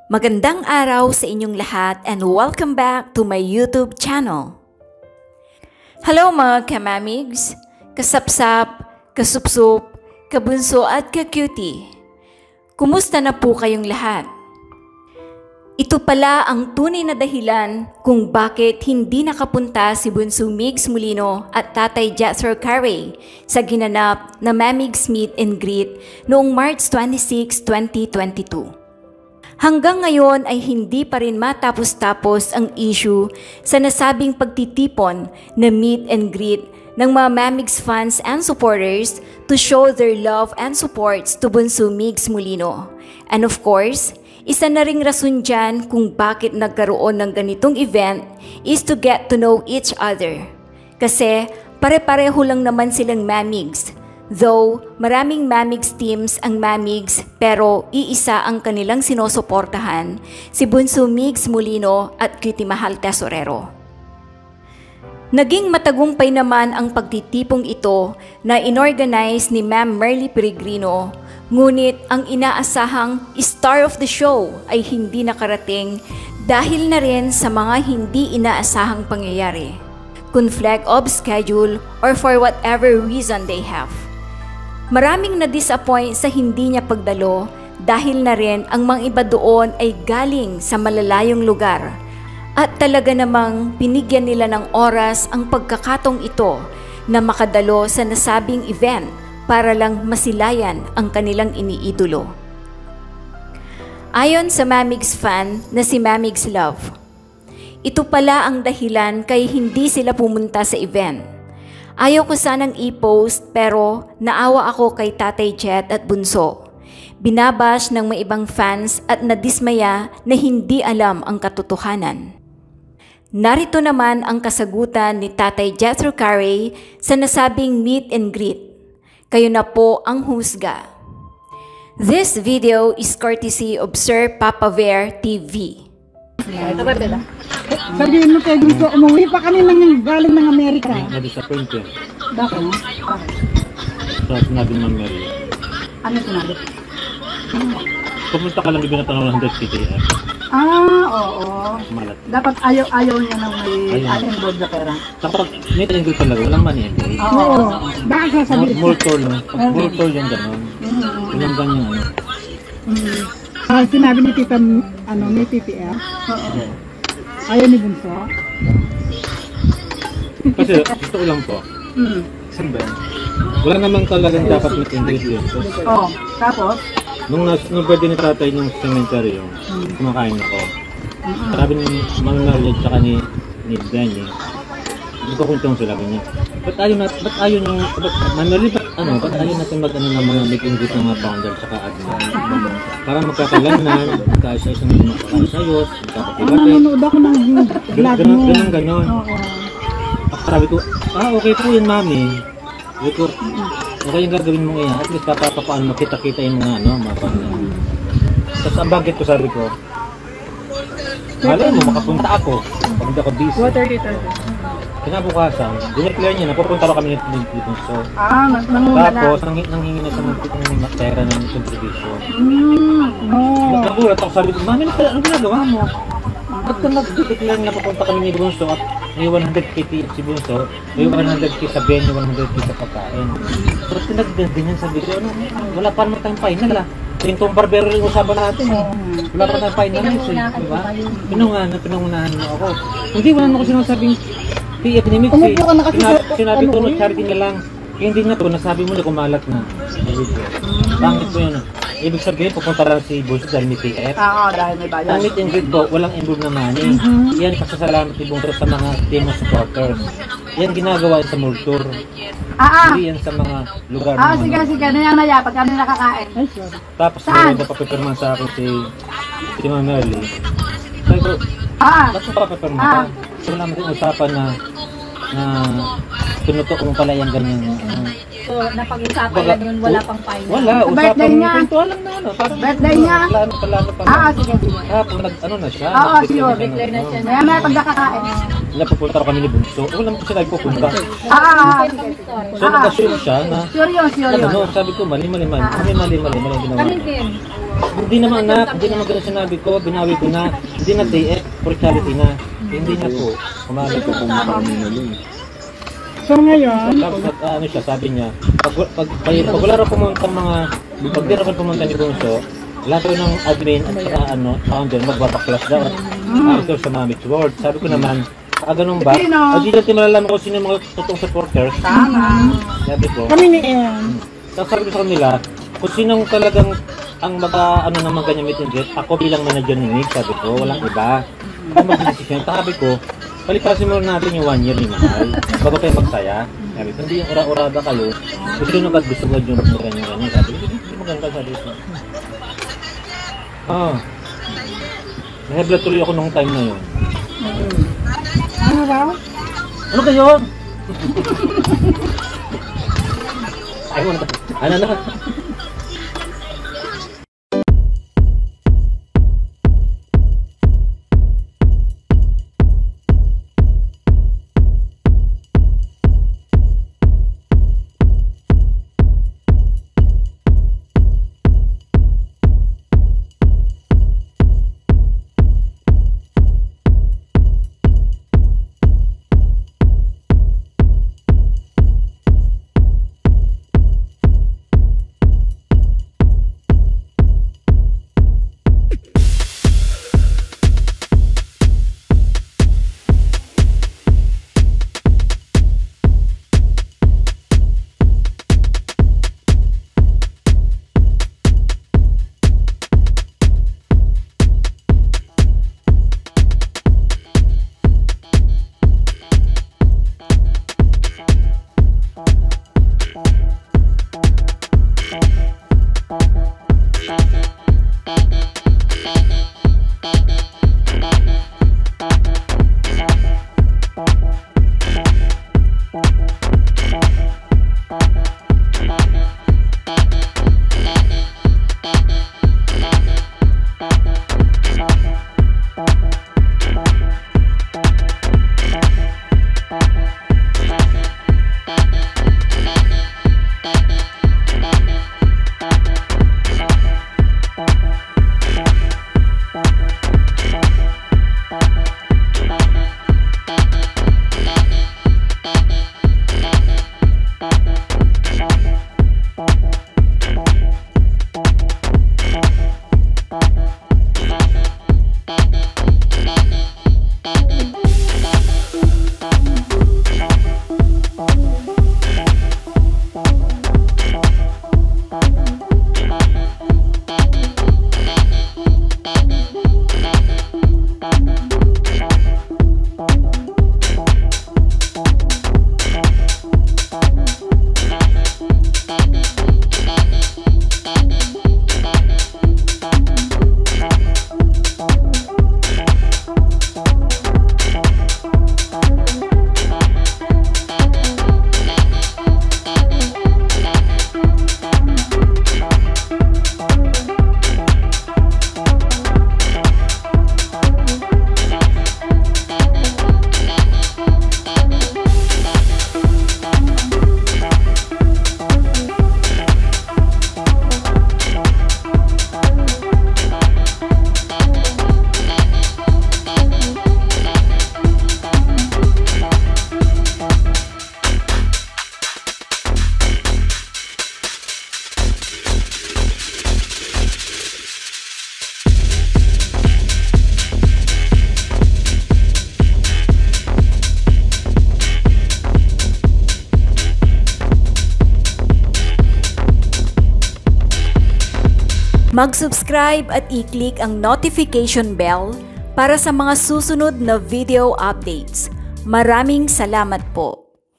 Magandang araw sa inyong lahat and welcome back to my YouTube channel. Hello mga kamamigs, kasapsap, kasupsup, kabunso at kacutie. Kumusta na po kayong lahat? Ito pala ang tunay na dahilan kung bakit hindi nakapunta si Bunso Migs Molino at Tatay Jethro Carey sa ginanap na Mamigs Meet and Greet noong March 26, 2022. Hanggang ngayon ay hindi pa rin matapos-tapos ang issue sa nasabing pagtitipon na meet and greet ng mga Mamigs fans and supporters to show their love and supports to Bunso Migs Molino. And of course, isa na ring rason dyan kung bakit nagkaroon ng ganitong event is to get to know each other. Kasi pare-pareho lang naman silang Mamigs. Though maraming Mamigs teams ang Mamigs pero iisa ang kanilang sinusuportahan, si Bunso Migs Molino at Cutie Mahal Tesorero. Naging matagumpay naman ang pagtitipong ito na inorganize ni Ma'am Merly Peregrino, ngunit ang inaasahang star of the show ay hindi nakarating dahil na rin sa mga hindi inaasahang pangyayari, conflict of schedule or for whatever reason they have. Maraming na-disappoint sa hindi niya pagdalo dahil na rin ang mga iba doon ay galing sa malalayong lugar at talaga namang binigyan nila ng oras ang pagkakataong ito na makadalo sa nasabing event para lang masilayan ang kanilang iniidolo. Ayon sa Mamigs fan na si Mamigs Love, ito pala ang dahilan kay hindi sila pumunta sa event. Ayaw ko sanang i-post pero naawa ako kay Tatay Jet at Bunso. Binabash ng mga ibang fans at nadismaya na hindi alam ang katotohanan. Narito naman ang kasagutan ni Tatay Jethro Carey sa nasabing meet and greet. Kayo na po ang husga. This video is courtesy of Sir Papa Ver TV. Sabihin mo kayo gusto, umuwi pa kanina ng galing ng Amerika. Na-disappoint yan. Bakit? Sa sinabi ng Mary. Ano sinabi? Pumunta ka lang bigyan na tanong ng 100 PTR. Oo. Malat. Dapat ayaw niya nang may involved na pera. Kapag meet and greet talaga, walang money and greet. Oo. Bakit sasabihin? Multol, no? Multol yung gano'n. Walang ganyan ano. Sinabi ni Tita, may PPR. Oo. Ayaw ni Bunso. Kasi gusto ko lang po. Siyempre, wala naman talagang dapat meet and greet yun. Oo. Tapos? Nung birthday ni tatay nung cemetery yung kumakain ako. Sabi ni Mang Marley at saka ni Danny, nagkukuntong sila ganyan. Ba't ayaw natin mag-ano ng mga meet and greet ng mga founder at saka admin? Para magkakalanan, magkaisa-isa ng magkakasayos, magkakapilate. Nanonood ako ng vlog mo. Ganon. Sabi ko, okay po yun mami. Sabi ko, okay yung gagawin mo ngayon. At least paano makita-kita yung mga pangyayon. Tapos ang bagay ko sabi ko, malay mo, makapunta ako. Pag hindi ako busy. 30. Kinabukasan, dineclare niya na pupunta kami dito. So, tapos, nanghingi na sa mga pera ng contribution. Nagulat ako, sabi ko, mami, anong ginagawa mo? Ba't ka nag-declare na pupunta kami ni Bunso at may 100k si Bunso, may 100k sa venue, 100k sa pagkain. Pero pinagdandan yan, sabi ko, wala pa naman tayong final ah. Itong barbero rin usapan natin eh. Wala pa tayong final eh, diba? Pinungunahan mo ako. Hindi, wala na ako sinasabing PF ni Mix eh. Sinabi ko no, charity na lang. Hindi nga to, nasabi mo na kumalat na. Pangit ko yun. Ibig sabihin, pupunta lang si Bunso dahil may PF. Oo, dahil may bayad. Ang meet and greet po, walang involved na money. Yan, pasasalamat ni Bunso sa mga team of supporters. Yan ginagawa sa Multur. Hindi yan sa mga lugar na sige. Naya, pag kami nakakain. Tapos meron na papipirman sa akin si Ma'am Merly. Sabi ko, ba't mo papipirman ka? So wala naman usapan na tinutok mo pala yung ganyan. So, napag-usapan na yun, wala pang final. Wala, usapan mo. Kwentuhan lang na ano. Birthday niya? Plano pa. Sige. Tapos nag-ano na siya. Sure. Declare na siya. May pag nakakain. napupunta kami ni Bunso. Wala naman siya nagpupunta. So nag-assume siya na, ano, sabi ko, mali. Mali ginawa. Hindi naman anak, hindi naman ganun sinabi ko, binawi ko na, hindi na DF, for charity na. Hindi na po, kumali ko kung So ngayon, tapos ano siya, sabi niya, pag wala raw pumunta pag di raw pumunta ni Bunso, lahat ko ng admin at saka founder magbabaklas daw after sa Mami's World. Sabi ko naman, ganun ba? O di natin malalaman ko sino yung mga totoong supporters. Sabi ko. kami ni Ian. Tapos sabi ko sa kanila, kung sinong talagang ang naman ganyan meet and greet, ako bilang manager ni Nick, sabi ko, walang iba. Kung mag-decision, sabi ko, palikasin mo natin yung 1 year ni Mahal. Bago kayo magsaya. Sabi ko, hindi yung ura-urada kayo. Gusto nyo yung ganyan-ganyan. Sabi ko, hindi maganda sabi ko. Naheblat tuloy ako nung time na yun. Ano raw? Ano kayo? Ayaw na. Ano na? Mag-subscribe at i-click ang notification bell para sa mga susunod na video updates. Maraming salamat po!